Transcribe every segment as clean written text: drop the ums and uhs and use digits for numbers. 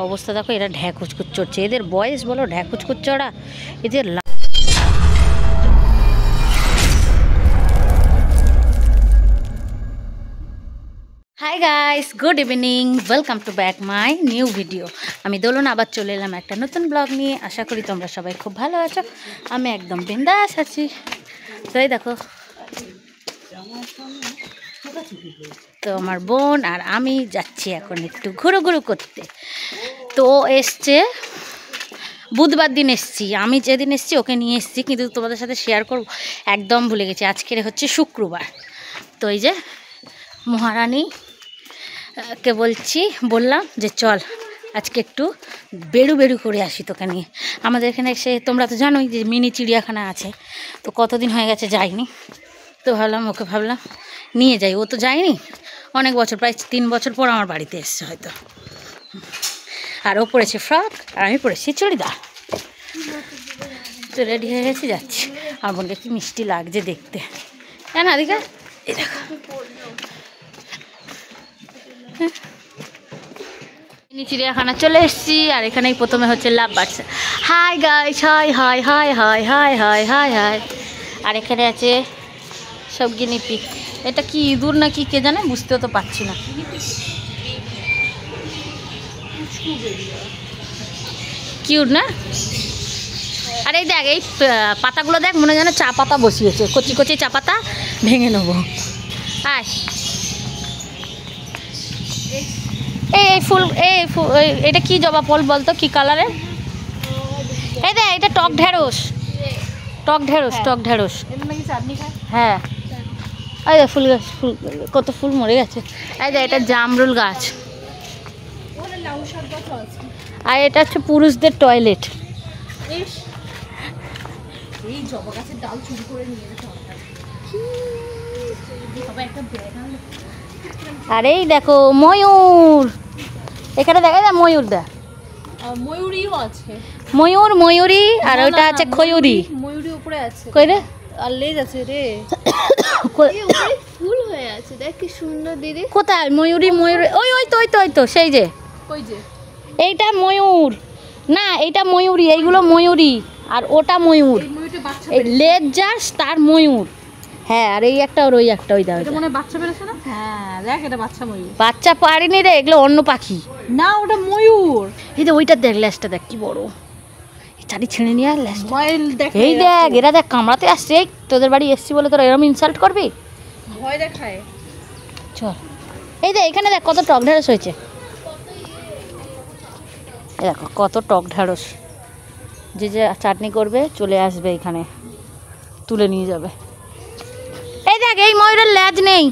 অবস্থা দেখো, এরা ঢ্যাকুচকুচ চড়ছে। এদের বয়স বলো ঢ্যাকুচকুচ চড়া। এদের hi guys, good evening, welcome to back my new video. আমি দোলন আবার চলে এলাম একটা নতুন ব্লগ নিয়ে। আশা করি তোমরা সবাই খুব ভালো আছো। আমি একদম বিন্দাস আছি। তাই দেখো, তো আমার বোন আর আমি যাচ্ছি এখন একটু ঘুরো করতে। তো এসছে বুধবার দিন এসছি, আমি যেদিন এসছি ওকে নিয়ে এসছি, কিন্তু তোমাদের সাথে শেয়ার করব একদম ভুলে গেছি। আজকের হচ্ছে শুক্রবার। তো এই যে মহারানী কে বললাম যে চল আজকে একটু বেড়ু করে আসি তোকে নিয়ে। আমাদের এখানে এসে তোমরা তো জানোই যে মিনি চিড়িয়াখানা আছে, তো কতদিন হয়ে গেছে যাইনি। তো ওকে ভাবলাম নিয়ে যাই। ও তো যায়নি অনেক বছর, প্রায় 3 বছর পর আমার বাড়িতে এসছে হয়তো। আর ও পরেছে ফ্রক আর আমি পরেছি চুড়িদার। তো রেডি হয়ে গেছি, যাচ্ছি। আমার বোনকে কি মিষ্টি লাগছে দেখতে, হ্যাঁ না দিকা? এই দেখো চিড়িয়াখানা চলে এসেছি। আর এখানেই প্রথমে হচ্ছে love birds. Hi guys, hi hi hi hi hi hi hi hi. আর এখানে আছে সব গিনিপি। এটা কি ইঁদুর না কি কে জানে, বুঝতেও তো পারছি না। কিউট না? আর এই দেখ, এই পাতাগুলো দেখ, মনে যেন চা পাতা বসিয়েছে, কচি কচি চা পাতা। ভেঙে নেবো। আয়, এই ফুল, এটা কি জবা ফুল বলতো, কি কালারের? এই দেখ, এটা টক ঢেঁড়স। হ্যাঁ, এই দেখ ফুল গাছ, কত ফুল মরে গেছে। এই দেখ, এটা জামরুল গাছ। আর এটা হচ্ছে পুরুষদের টয়লেট। আর এই দেখো ময়ূর, এখানে দেখা যায় ময়ূর। দেখ ময়ূরীও আছে, ময়ূরী। আর ওইটা আছে খয়ুরি। ময়ূরী উপরে আছে, কই রে? আর লেজ আছে রে। ফুল হয়ে আছে, দেখ কি সুন্দর দিদি। কোথায় ময়ূরী? ওই তো সেই যে, ওই যে এইটা ময়ূর না, এইটা ময়ূরী। এইগুলো ময়ূরী আর ওটা ময়ূর। এই লেজ যার তার ময়ূর। হ্যাঁ, আর এই একটা আর ওই একটা, ওই দাও। এটা মনে হয় বাচ্চা পেরেছে না? হ্যাঁ দেখ, এটা বাচ্চা ময়ূর। বাচ্চা পারিনি রে, এগুলো অন্য পাখি না, ওটা ময়ূর। এই যে ওইটা দেখ, লেজটা দেখ কি বড়। চারি ছিঁড়ে নিয়ে আর লেজটা দেখ। এই দেখ, এরা দেখ কামড়াতে আসছে। এই তোদের বাড়ি এসছি বলে তোরা এরকম ইনসাল্ট করবি? ভয় দেখায়। চল, এই দেখ এখানে দেখ কত টক ঢেঁড়স হয়েছে। এই দেখো কত টক ঢেঁড়স। যে চাটনি করবে চলে আসবে এখানে, তুলে নিয়ে যাবে। এই দেখ, এই ময়ূরের লেজ নেই,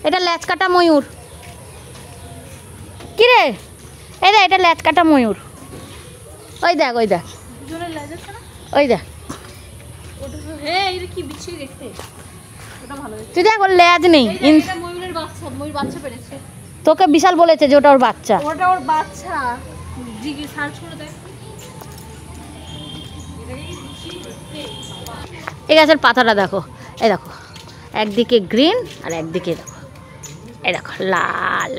এটা লেজ কাটা ময়ূর। কি রে? এই দেখ, এটা লেজ কাটা ময়ূর। ওই দেখ ওই দেখ ওই দেখ। তুই দেখ, ওর লেজ নেই। তোকে বিশাল বলেছে যে ওটা ওর বাচ্চা। ওটা ওর বাচ্চা। সার্চ করে দেখ। এই গাছের পাতাটা দেখো, এই দেখো একদিকে গ্রিন আর একদিকে দেখো, এই দেখো লাল।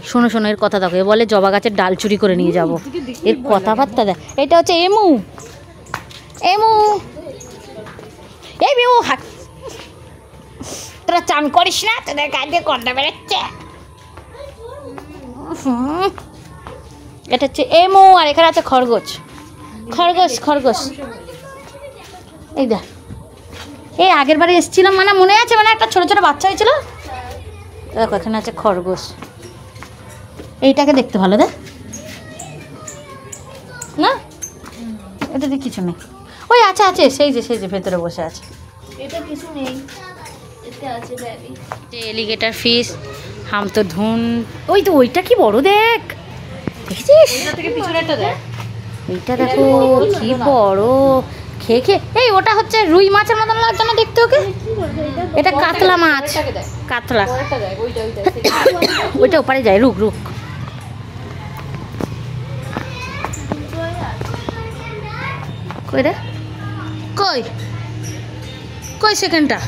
শোনো এর কথা দেখো, এ বলে জবা গাছের ডাল চুরি করে নিয়ে যাবো। এর কথাবার্তা দেখ। এটা হচ্ছে এমু। এই বেউ হাত, তোরা চান করিস না? তোদের গায়ে দিয়ে কন্ডা বেরোচ্ছে। এটা হচ্ছে এমু। আর এখানে আছে খরগোশ। এই দেখ, এই আগের বারে এসেছিলাম, মানে মনে আছে, মানে একটা ছোট বাচ্চা হয়েছিল। দেখো এখানে আছে খরগোশ। এইটাকে দেখতে ভালো দেখ না? এটাতে কিছু নেই। ওই আছে সেই যে ভেতরে বসে আছে। এটা কিছু নেই, এতে আছে বেবি। এলিগেটর ফিশ, হাম তো ধুন। ওইটা কি বড় দেখ, দেখেছিস? এটা থেকে পিছনেরটা দেখ। এইটা দেখো কি বড়। খেয়ে এই ওটা হচ্ছে রুই মাছের মতন লাগছে না দেখতে ওকে? এটা কাতলা মাছ, কাতলা। ওইটা ওপারে যায়, রুক। কই রে? কই সেকেন্ডটা?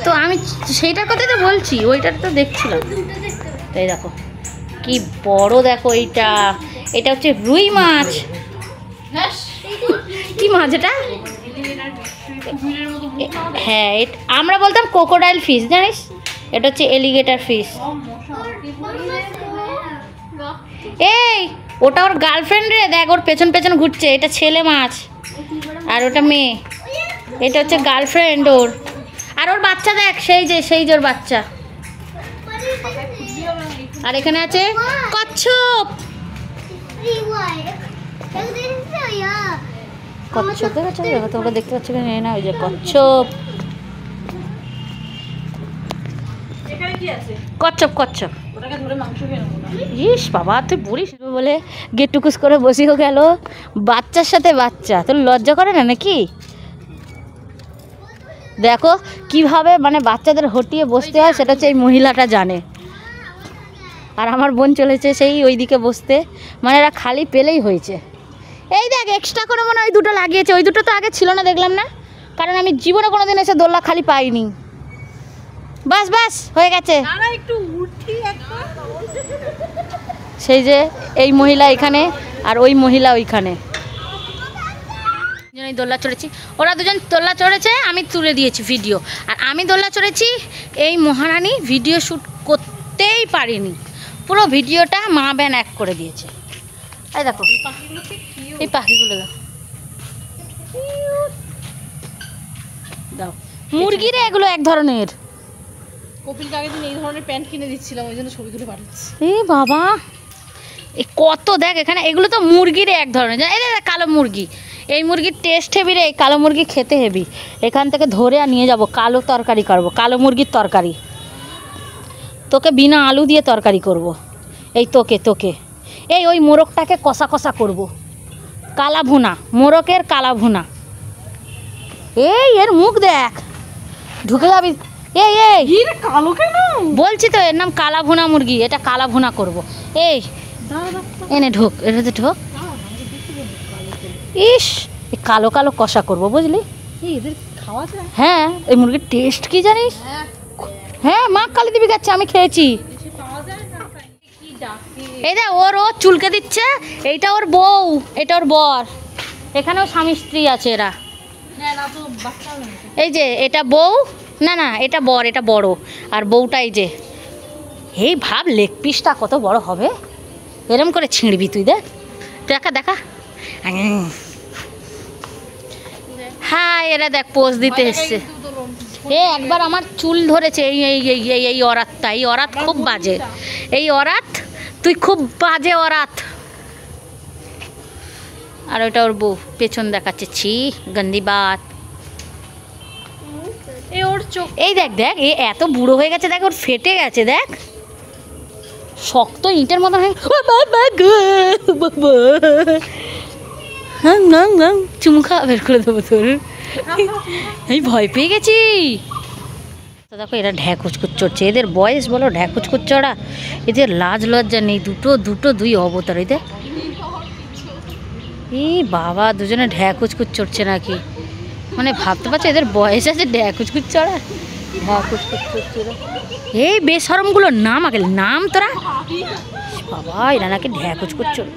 তো আমি সেইটার কথাই তো বলছি, ওইটার তো দেখছিলাম। এই দেখো কি বড়, দেখো এইটা, এটা হচ্ছে রুই মাছ। কি মাছ এটা? হ্যাঁ, আমরা বলতাম ক্রোকোডাইল ফিশ, জানিস? এটা হচ্ছে এলিগেটর ফিশ। এই ওটা ওর গার্লফ্রেন্ড রে, দেখ ওর পেছন পেছন ঘুরছে। এটা ছেলে মাছ আর ওটা মেয়ে। এটা হচ্ছে গার্লফ্রেন্ড ওর। আর ওর বাচ্চা দেখ, সেই যে ওর বাচ্চা। আর এখানে আছে কচ্ছপ। কচ্ছপ দেখাচ্ছ, দেখো তোমরা দেখতে পাচ্ছ কি না? ওই যে কচ্ছপ, কচ্ছপ। ইস বাবা, তুই বলিস বলে গেট টুকুস করে বসেও গেল বাচ্চার সাথে বাচ্চা। তোর লজ্জা করে না নাকি? দেখো কিভাবে মানে বাচ্চাদের হটিয়ে বসতে হয়, সেটা হচ্ছে এই মহিলাটা জানে। আর আমার বোন চলেছে সেই ওইদিকে বসতে, মানে এরা খালি পেলেই হয়েছে। এই দেখ এক্সট্রা করে মনে হয় ওই দুটো লাগিয়েছে, ওই দুটো তো আগে ছিল না, দেখলাম না। কারণ আমি জীবনে কোনোদিন এসে দোলনা খালি পাইনি। বাস হয়ে গেছে। সেই যে এই মহিলা এখানে আর ওই মহিলা ওইখানে দোলনা চড়েছি। ওরা দুজন দোলনা চড়েছে, আমি তুলে দিয়েছি ভিডিও। আর আমি দোলনা চড়েছি, এই মহারানী ভিডিও শ্যুট করতেই পারিনি, পুরো ভিডিওটা মা ব্যান এক করে দিয়েছে। এই দেখো এই পাখিগুলো দাও, মুরগি রে এগুলো এক ধরনের। কপিলকে আগের দিন এই ধরনের প্যান্ট কিনে দিচ্ছিলাম, ওই জন্য ছবি তুলে পাঠাচ্ছি। এ বাবা, এ কত দেখ এখানে, এগুলো তো মুরগির এক ধরনের। এই দেখ কালো মুরগি, এই মুরগির টেস্ট হেভি রে, কালো মুরগি খেতে হেভি। এখান থেকে ধরে আর নিয়ে যাব, কালো তরকারি করবো, কালো মুরগির তরকারি। তোকে বিনা আলু দিয়ে তরকারি করব। এই তোকে এই ওই মোরগটাকে কষা কষা করব, কালা ভুনা, মোরগের কালা ভুনা। এই এর মুখ দেখ, ঢুকে যাবি। এই কালো কেন বলছি তো, এর নাম কালা ভুনা মুরগি, এটা কালা ভুনা করব। এই এনে ঢোক, এটাতে ঢোক। ইস কালো কালো কষা করব, বুঝলি? এদের খাওয়া যায়? হ্যাঁ, এই মুরগির টেস্ট কি জানিস? হ্যাঁ, মা কালী দেবী খাচ্ছে, আমি খেয়েছি। এই দেখ ও চুলকে দিচ্ছে, এইটা ওর বউ, এটা ওর বর। এখানেও স্বামী স্ত্রী আছে এরা। এই যে এটা বউ, না এটা বর, এটা বড়। আর বউটা এই যে, এই ভাব লেগ পিসটা কত বড় হবে, এরম করে ছিঁড়বি তুই। দেখা হ্যাঁ, এরা দেখ পোজ দিতে এসছে। একবার আমার চুল ধরেছে এই অরাতটা, এই অরাত খুব বাজে, এই অরাত তুই খুব বাজে অরাত। আর ওটা ওর বউ পেছন দেখাচ্ছে, ছি গন্দি বাত। ওর চোখ, এই দেখ এ এত বুড়ো হয়ে গেছে, দেখ ওর ফেটে গেছে, দেখ শক্ত ইটের মতো হয়ে। চুমু খাওয়া বের করে দেবো তোর, আমি ভয় পেয়ে গেছি। তো দেখো এরা ঢ্যাকুচকুচ চড়ছে, এদের বয়স বলো ঢ্যাকুচকুচ চড়া, এদের লাজ লজ্জা নেই। দুই অবতার। এদের এই বাবা দুজনে ঢ্যাকুচকুচ চড়ছে নাকি, মানে ভাবতে পারছো এদের বয়স আছে ঢ্যাকুচকুচ চড়া, ঢ্যাকুচকুচ চড়ছে। এই বেশরমগুলোর নাম আগে নাম তোরা, বাবা এরা নাকি ঢ্যাকুচকুচ চড়।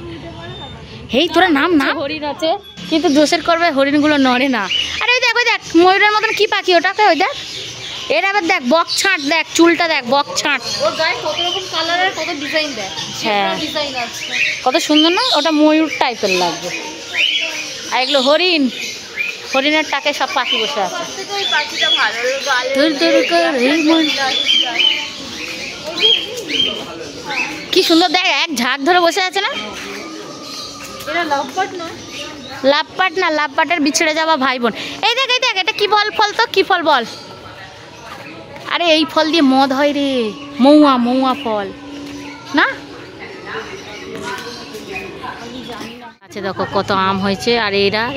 এই তোরা নাম না, হরিণ আছে কিন্তু দোষের করবে, হরিণগুলো নড়ে না। আরে ওই দেখ ময়ূরের মতন কি পাখি ওটাকে, ওই দেখ। এর আবার দেখ বক ছাঁট, দেখ চুলটা দেখ বক ছাঁট। ওর গায়ে কত রকম কালারের কত ডিজাইন দেয়। হ্যাঁ ডিজাইন আছে, কত সুন্দর না, ওটা ময়ূর টাইপের লাগবে। আর এগুলো হরিণের টাকে সব পাখি বসে আছে। ওই পাখিটা ভালো, কি সুন্দর দেখ, এক ঝাঁক ধরে বসে আছে না। এরা লাভবাট নয়, লাভবাটের বিছড়ে যাওয়া ভাই বোন। এই দেখ এটা কি ফল তো, কি ফল বল? আরে এই ফল দিয়ে মদ হয় রে, মৌয়া ফল না। আচ্ছা দেখো কত আম হয়েছে। আর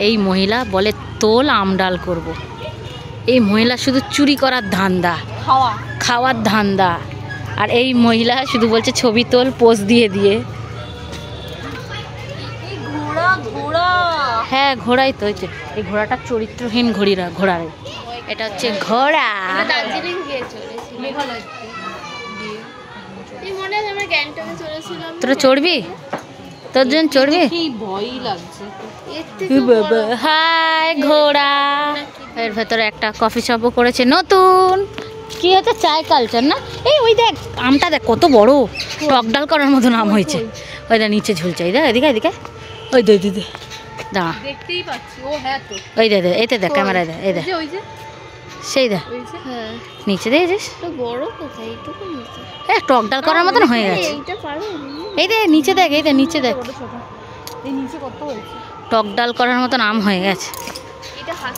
এই মহিলা বলে তোল আম ডাল করব। এই মহিলা শুধু চুরি করার ধান্দা, খাওয়ার ধান্দা। আর এই মহিলা শুধু বলছে ছবি তোল পোজ দিয়ে। ঘোড়া হ্যাঁ ঘোড়াই তো, এই ঘোড়াটা চরিত্রহীন ঘোড়া রে। এটা হচ্ছে ঘোড়া। আমরা দার্জিলিং গিয়ে চলেছি মেঘালয়তে এই মনে আছে আমরা গ্যাংটকে চলেছিলাম তোরা চড়বি? তোর জন্য চড়বি? ভয়ই লাগছে এর কি থেকে বাবা, হাই ঘোড়া। এর ভেতরে একটা কফি শপও করেছে নতুন। কি হচ্ছে, চায় কালচার না? এই ওই দেখ আমটা দেখ কত বড়, টক ডাল করার মতন আম হয়েছে। ওই দেখ নিচে ঝুলছে, এই দেখ এদিকে এদিকে, ওই দে দিদি দাঁড়া, দেখতেই পাচ্ছি ও হ্যাঁ তো ওই দে এইতে দেখ ক্যামেরায় দেখ, এই দেখ ওই যে সেই দেখ হ্যাঁ নিচে দেখেছিস? তো বড় কোথায় এইটুকু নিচে এ টক ডাল করার মতন হয়ে গেছে। এইটা পারো এই দেখ নিচে দেখ, এই দেখ নিচে দেখ, এই নিচে কত হয়েছে টক ডাল করার মতন আম হয়ে গেছে। এটা হাত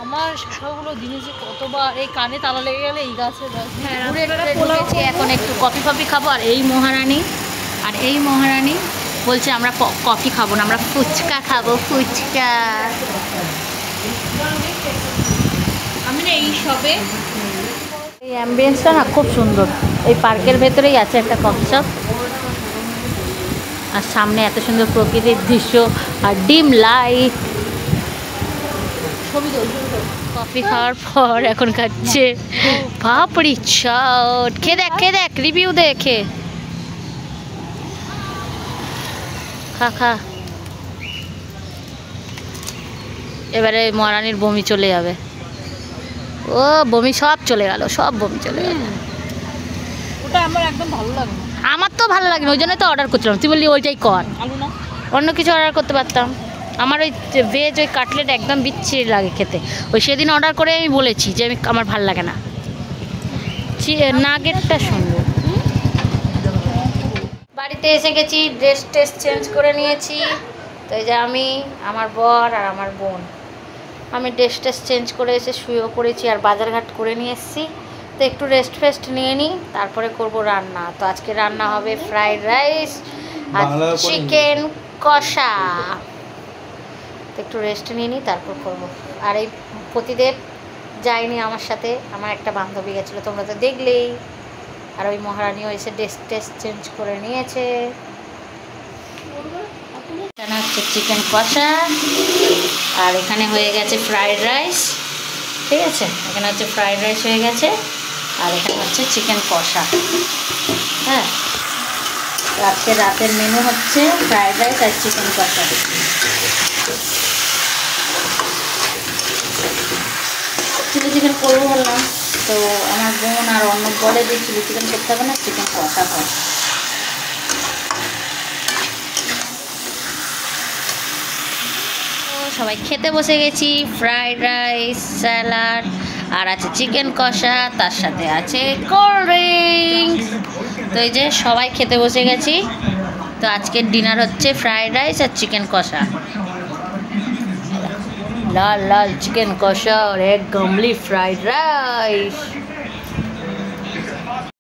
আমার শাখাগুলো দিনে যে কতবার এই কানে তালা লেগে গেলে এই গাছে ঘুরে ঘুরে ঢুকেছি, এখন একটু কফি ফফি খাবো। আর এই মহারানী বলছে আমরা কফি খাবো না, আমরা ফুচকা খাবো, ফুচকা। আমি না এই সবে এই অ্যাম্বিয়েন্সটা না খুব সুন্দর। এই পার্কের ভেতরেই আছে একটা কফি শপ, আর সামনে এত সুন্দর প্রকৃতির দৃশ্য আর ডিম লাইট। কফি খাওয়ার পর এখন খাচ্ছে পাপড়ি চাট। খেয়ে দেখ রিভিউ দেখে খা। এবারে মহারানীর বমি চলে যাবে। ও বমি সব চলে গেল, সব বমি চলে গেল। ওটা আমার একদম ভালো লাগে না, আমার তো ভালো লাগে না, ওই জন্যই তো অর্ডার করছিলাম। তুই বললি ওইটাই কর, আলু না অন্য কিছু অর্ডার করতে পারতাম। আমার ওই ভেজ ওই কাটলেট একদম বিচ্ছিরি লাগে খেতে। ওই সেদিন অর্ডার করে আমি বলেছি যে আমার ভালো লাগে না। নাগেটটা সুন্দর। বাড়িতে এসে গেছি, ড্রেস চেঞ্জ করে নিয়েছি। তো এই যে আমি, আমার বর আর আমার বোন, আমি ড্রেস চেঞ্জ করে এসে শুয়েও পড়েছি আর বাজারঘাট করে নিয়ে এসেছি। তো একটু রেস্ট নিয়ে নিই, তারপরে করব রান্না। তো আজকে রান্না হবে ফ্রাইড রাইস আর চিকেন কষা। তো একটু রেস্ট নিয়ে নিই, তারপর করবো। আর এই প্রতিদেব যায়নি আমার সাথে, আমার একটা বান্ধবী গেছিলো, তোমরা তো দেখলেই। আর ওই মহারানীও এসে ড্রেস চেঞ্জ করে নিয়েছে। এখানে হচ্ছে চিকেন কষা, আর এখানে হয়ে গেছে ফ্রাইড রাইস। ঠিক আছে, এখানে হচ্ছে ফ্রাইড রাইস হয়ে গেছে, আর এখানে হচ্ছে চিকেন কষা। হ্যাঁ, আজকে রাতের মেনু হচ্ছে ফ্রাইড রাইস আর চিকেন কষা। চিলি চিকেন করবো বললাম, তো আমার বোন আর অন্য বলে যে চিলি চিকেন করতে হবে না, চিকেন কষা হয়। সবাই খেতে বসে গেছি, ফ্রাইড রাইস, স্যালাড, আর আছে চিকেন কষা, তার সাথে আছে কোল্ড ড্রিঙ্কস। তো এই যে সবাই খেতে বসে গেছি। তো আজকের ডিনার হচ্ছে ফ্রাইড রাইস আর চিকেন কষা। লাল লাল চিকেন কষা আর এক গামলি ফ্রাইড রাইস।